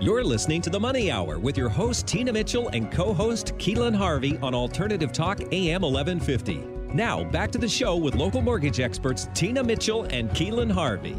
You're listening to The Money Hour with your host, Tina Mitchell, and co-host, Keelan Harvey on Alternative Talk, AM 1150. Now, back to the show with local mortgage experts, Tina Mitchell and Keelan Harvey.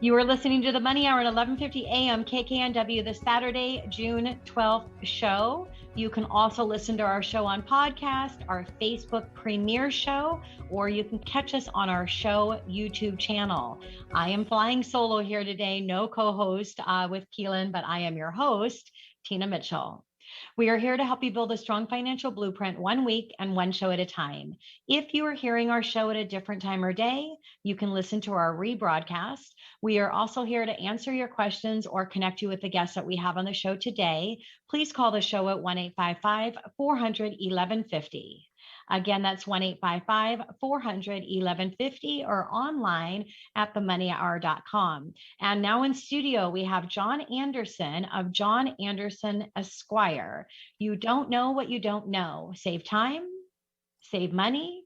You are listening to The Money Hour at 1150 AM KKNW, the Saturday, June 12th show. You can also listen to our show on podcast, our Facebook premiere show, or you can catch us on our show YouTube channel. I am flying solo here today, no co-host with Keelan, but I am your host, Tina Mitchell. We are here to help you build a strong financial blueprint 1 week and one show at a time. If you are hearing our show at a different time or day, you can listen to our rebroadcast. We are also here to answer your questions or connect you with the guests that we have on the show today. Please call the show at 1-855-400-1150. Again, that's 1-855-400-1150 or online at themoneyhour.com. And now in studio, we have John Anderson of John Anderson Esquire. You don't know what you don't know. Save time, save money,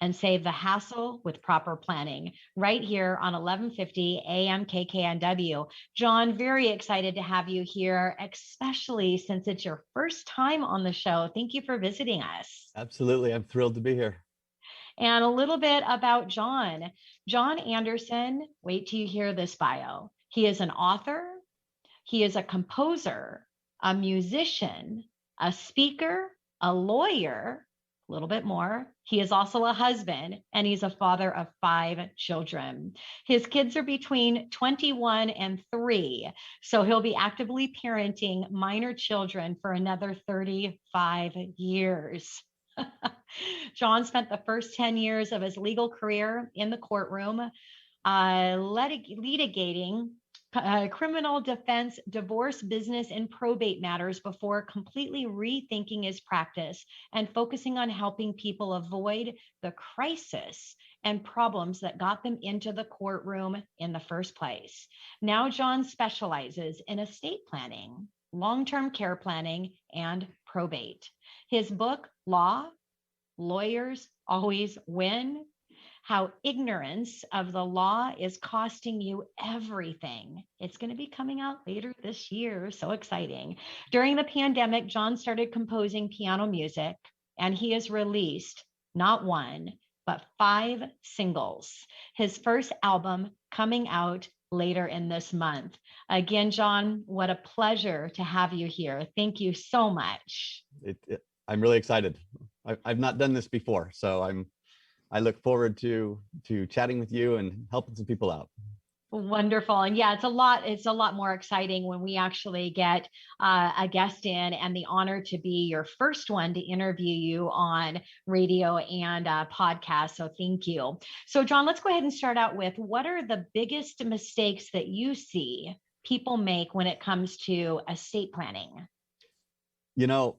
and save the hassle with proper planning right here on 1150 AM KKNW. John, very excited to have you here, especially since it's your first time on the show. Thank you for visiting us. Absolutely. I'm thrilled to be here. And a little bit about John. John Anderson, wait till you hear this bio. He is an author. He is a composer, a musician, a speaker, a lawyer, a little bit more. He is also a husband, and he's a father of 5 children. His kids are between 21 and 3, so he'll be actively parenting minor children for another 35 years. John spent the first 10 years of his legal career in the courtroom, litigating criminal defense, divorce, business, and probate matters before completely rethinking his practice and focusing on helping people avoid the crisis and problems that got them into the courtroom in the first place. Now, John specializes in estate planning, long-term care planning, and probate. His book, Lawyers Always Win: How Ignorance of the Law is Costing You Everything. It's going to be coming out later this year. So exciting. During the pandemic, John started composing piano music, and he has released not 1, but 5 singles. His first album coming out later in this month. Again, John, what a pleasure to have you here. Thank you so much. I'm really excited. I've not done this before, so I look forward to chatting with you and helping some people out. Wonderful. And yeah, it's a lot more exciting when we actually get a guest in, and the honor to be your first one to interview you on radio and podcast. So thank you. So John, let's go ahead and start out with, what are the biggest mistakes that you see people make when it comes to estate planning? You know,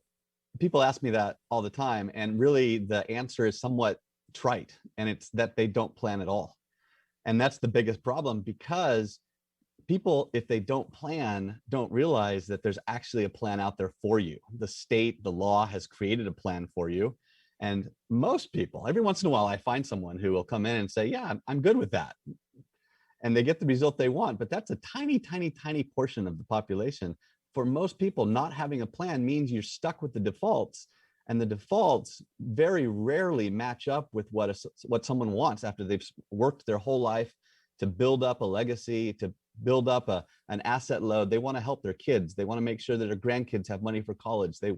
people ask me that all the time, and really the answer is somewhat trite, and it's that they don't plan at all. And that's the biggest problem, because people, if they don't plan, don't realize that there's actually a plan out there for you. The state, the law has created a plan for you. And most people, every once in a while, I find someone who will come in and say, yeah, I'm good with that. And they get the result they want, but that's a tiny, tiny, tiny portion of the population. For most people, not having a plan means you're stuck with the defaults. And the defaults very rarely match up with what someone wants after they've worked their whole life to build up a legacy, to build up an asset load. They want to help their kids. They want to make sure that their grandkids have money for college. They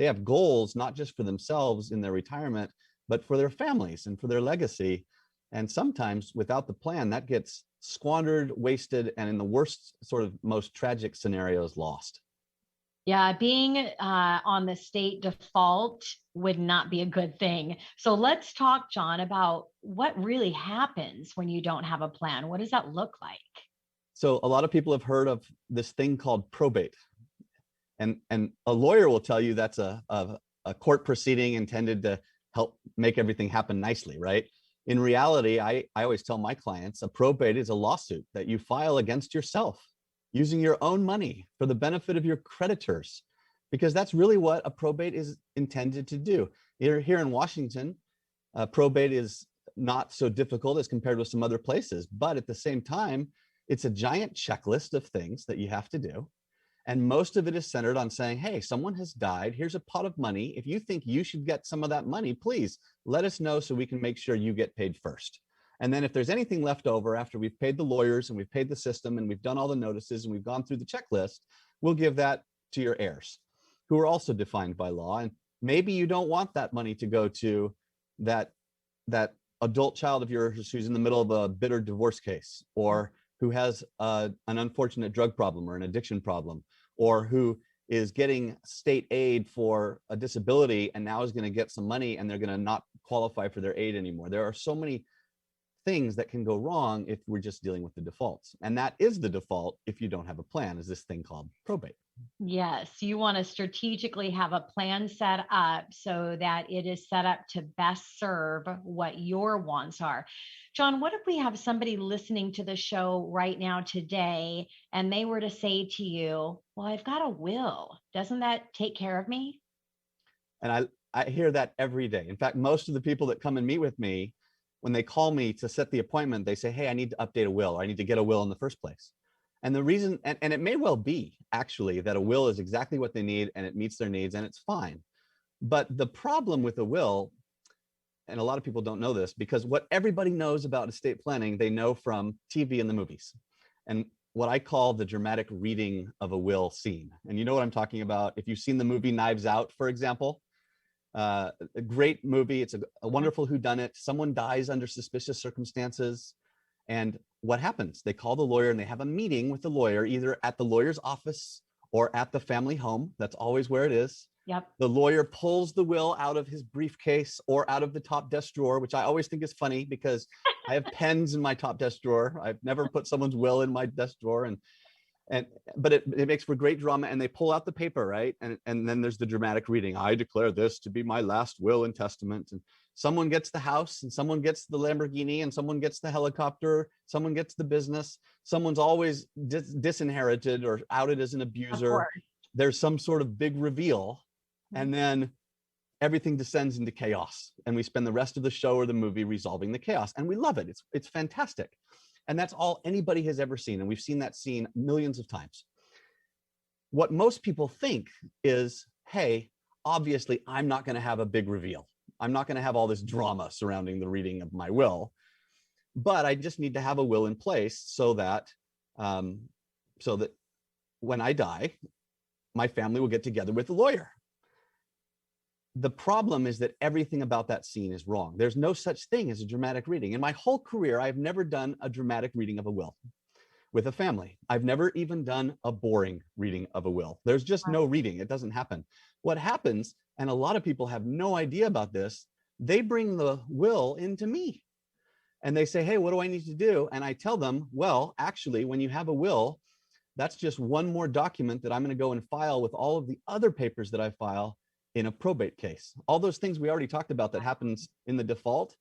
have goals, not just for themselves in their retirement, but for their families and for their legacy. And sometimes without the plan, that gets squandered, wasted, and in the worst, sort of most tragic scenarios, lost. Yeah, being on the state default would not be a good thing. So let's talk, John, about what really happens when you don't have a plan. What does that look like? So a lot of people have heard of this thing called probate. And a lawyer will tell you that's a court proceeding intended to help make everything happen nicely, right? In reality, I always tell my clients, a probate is a lawsuit that you file against yourself, using your own money for the benefit of your creditors, because that's really what a probate is intended to do. Here in Washington, probate is not so difficult as compared with some other places, but at the same time, It's a giant checklist of things that you have to do. And most of it is centered on saying, hey, someone has died. Here's a pot of money. If you think you should get some of that money, please let us know so we can make sure you get paid first. And then if there's anything left over after we've paid the lawyers and we've paid the system and we've done all the notices and we've gone through the checklist, we'll give that to your heirs, who are also defined by law. And maybe you don't want that money to go to that adult child of yours who's in the middle of a bitter divorce case, or who has an unfortunate drug problem or an addiction problem, or who is getting state aid for a disability and now is going to get some money and they're going to not qualify for their aid anymore. There are so many things that can go wrong if we're just dealing with the defaults. And that is the default if you don't have a plan, is this thing called probate. Yes, you want to strategically have a plan set up so that it is set up to best serve what your wants are. John, what if we have somebody listening to the show right now today and they were to say to you, well, I've got a will. Doesn't that take care of me? And I hear that every day. In fact, most of the people that come and meet with me, when they call me to set the appointment, they say, hey, I need to update a will, or I need to get a will in the first place. And the reason, and it may well be actually that a will is exactly what they need and it meets their needs and it's fine. But the problem with a will, and a lot of people don't know this, because what everybody knows about estate planning, they know from TV and the movies. And what I call the dramatic reading of a will scene. And you know what I'm talking about. If you've seen the movie Knives Out, for example, a great movie. It's a wonderful whodunit. Someone dies under suspicious circumstances. And what happens? They call the lawyer and they have a meeting with the lawyer, either at the lawyer's office or at the family home. That's always where it is. Yep. The lawyer pulls the will out of his briefcase or out of the top desk drawer, which I always think is funny because I have pens in my top desk drawer. I've never put someone's will in my desk drawer. But it makes for great drama, and they pull out the paper, right? And then there's the dramatic reading. I declare this to be my last will and testament. And someone gets the house, and someone gets the Lamborghini, and someone gets the helicopter, someone gets the business. Someone's always disinherited or outed as an abuser. There's some sort of big reveal, and then everything descends into chaos. And we spend the rest of the show or the movie resolving the chaos. And we love it. It's fantastic. And that's all anybody has ever seen. And we've seen that scene millions of times. What most people think is, hey, obviously, I'm not going to have a big reveal. I'm not going to have all this drama surrounding the reading of my will. But I just need to have a will in place so that when I die, my family will get together with the lawyer. The problem is that everything about that scene is wrong. There's no such thing as a dramatic reading. In my whole career, I've never done a dramatic reading of a will with a family. I've never even done a boring reading of a will. There's just no reading. It doesn't happen. What happens, and a lot of people have no idea about this, they bring the will into me. And they say, hey, what do I need to do? And I tell them, well, actually, when you have a will, that's just one more document that I'm going to go and file with all of the other papers that I file in a probate case. All those things we already talked about that happens in the default.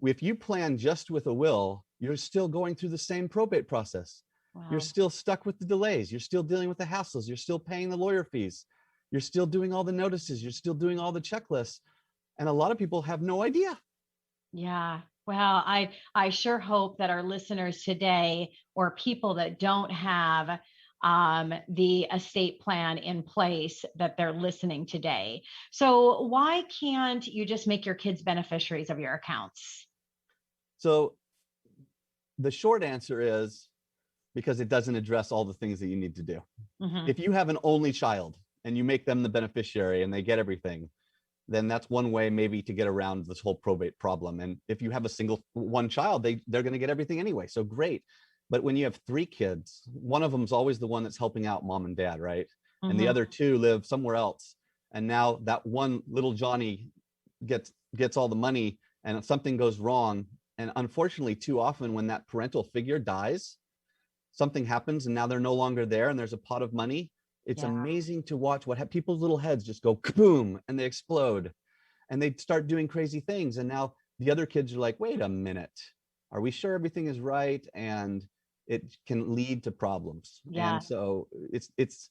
If you plan just with a will, you're still going through the same probate process. Wow. You're still stuck with the delays. You're still dealing with the hassles. You're still paying the lawyer fees. You're still doing all the notices. You're still doing all the checklists. And a lot of people have no idea. Yeah. Well, I sure hope that our listeners today, or people that don't have the estate plan in place, that they're listening today. So why can't you just make your kids beneficiaries of your accounts? So the short answer is because it doesn't address all the things that you need to do. Mm-hmm. If you have an only child and you make them the beneficiary and they get everything, then that's one way maybe to get around this whole probate problem. And if you have one child, they're going to get everything anyway. So great. But when you have 3 kids, one of them's always the one that's helping out mom and dad, right? Mm-hmm. And the other 2 live somewhere else. And now that one little Johnny gets all the money and something goes wrong. And unfortunately, too often when that parental figure dies, something happens and now they're no longer there and there's a pot of money. It's amazing to watch people's little heads just go kaboom and they explode and they start doing crazy things. And now the other kids are like, wait a minute, are we sure everything is right? And it can lead to problems. Yeah. And so it's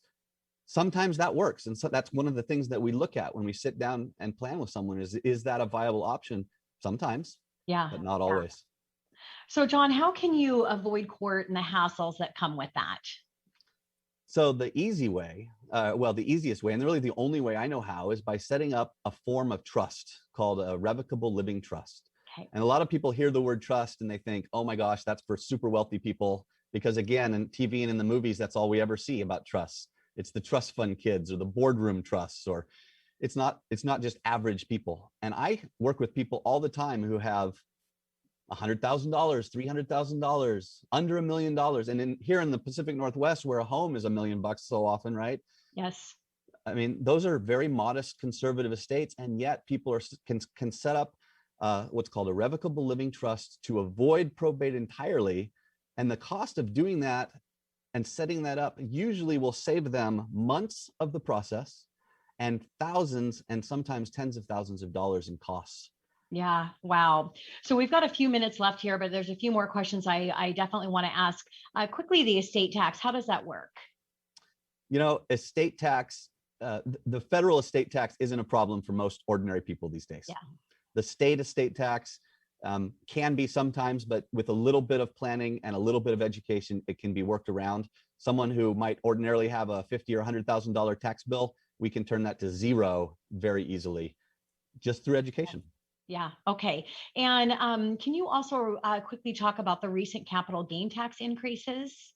sometimes that works. And so that's one of the things that we look at when we sit down and plan with someone is that a viable option? Sometimes, but not always. So, John, how can you avoid court and the hassles that come with that? So the easy way, the easiest way, and really the only way I know how, is by setting up a form of trust called a revocable living trust. Okay. And a lot of people hear the word trust and they think, oh my gosh, that's for super wealthy people. Because again, in TV and in the movies, that's all we ever see about trusts. It's the trust fund kids or the boardroom trusts, or it's not just average people. And I work with people all the time who have $100,000, $300,000, under $1 million. And here in the Pacific Northwest, where a home is $1 million so often, right? Yes. I mean, those are very modest conservative estates, and yet people can set up what's called a revocable living trust to avoid probate entirely. And the cost of doing that and setting that up usually will save them months of the process and thousands and sometimes tens of thousands of dollars in costs. Yeah. Wow. So we've got a few minutes left here, but there's a few more questions I definitely want to ask. Quickly, the estate tax, how does that work? You know, estate tax, the federal estate tax isn't a problem for most ordinary people these days. Yeah. The state estate tax can be sometimes, but with a little bit of planning and a little bit of education, it can be worked around. Someone who might ordinarily have a $50,000 or $100,000 tax bill, we can turn that to zero very easily, just through education. Yeah. Okay. And can you also quickly talk about the recent capital gain tax increases?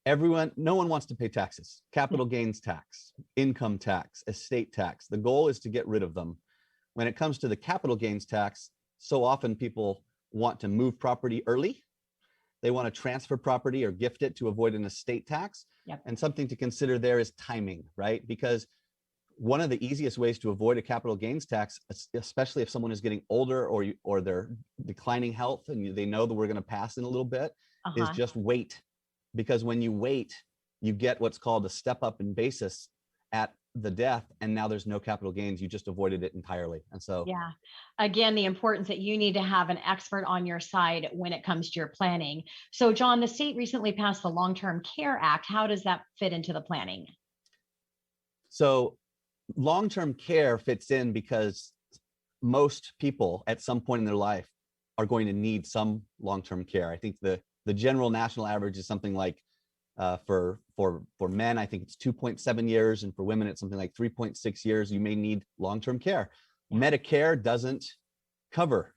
No one wants to pay taxes. Capital gains tax, income tax, estate tax. The goal is to get rid of them. When it comes to the capital gains tax, so often people want to move property early. They want to transfer property or gift it to avoid an estate tax. Yep. And something to consider there is timing, right? Because one of the easiest ways to avoid a capital gains tax, especially if someone is getting older or they're declining health and they know that we're going to pass in a little bit, is just wait. Because when you wait, you get what's called a step up in basis at the death, and now there's no capital gains. You just avoided it entirely. And so, yeah, again, the importance that you need to have an expert on your side when it comes to your planning. So, John, the state recently passed the Long-Term Care Act. How does that fit into the planning? So long-term care fits in because most people at some point in their life are going to need some long-term care. I think the general national average is something like for men, I think it's 2.7 years, and for women, it's something like 3.6 years. You may need long-term care. Medicare doesn't cover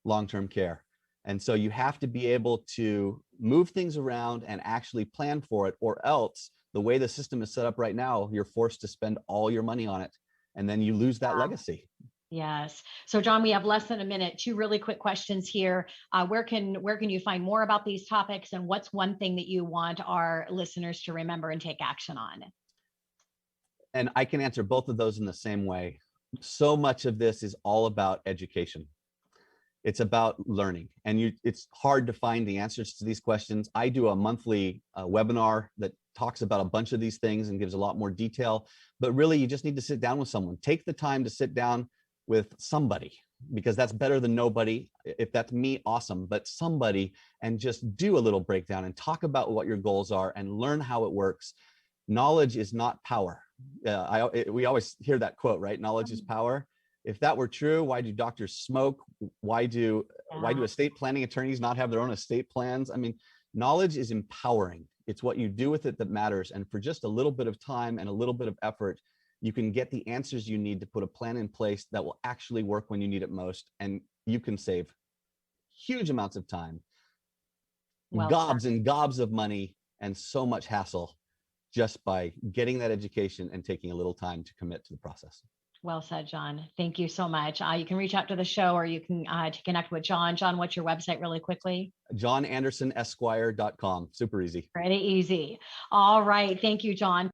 long-term care. And so you have to be able to move things around and actually plan for it, or else the way the system is set up right now, you're forced to spend all your money on it, and then you lose that legacy. Yes. So, John, we have less than a minute. Two really quick questions here. Where can you find more about these topics, and what's one thing that you want our listeners to remember and take action on? And I can answer both of those in the same way. So much of this is all about education. It's about learning, and it's hard to find the answers to these questions. I do a monthly webinar that talks about a bunch of these things and gives a lot more detail, but really you just need to sit down with someone. Take the time to sit down with somebody, because that's better than nobody. If that's me, awesome, but somebody, and just do a little breakdown and talk about what your goals are and learn how it works. Knowledge is not power. We always hear that quote, right? Knowledge is power. If that were true, why do doctors smoke? Why do estate planning attorneys not have their own estate plans? I mean, knowledge is empowering. It's what you do with it that matters. And for just a little bit of time and a little bit of effort, you can get the answers you need to put a plan in place that will actually work when you need it most. And you can save huge amounts of time, gobs and gobs of money, and so much hassle just by getting that education and taking a little time to commit to the process. Well said, John. Thank you so much. You can reach out to the show, or you can to connect with John. John, what's your website really quickly? JohnAndersonEsquire.com. Super easy. Pretty easy. All right. Thank you, John.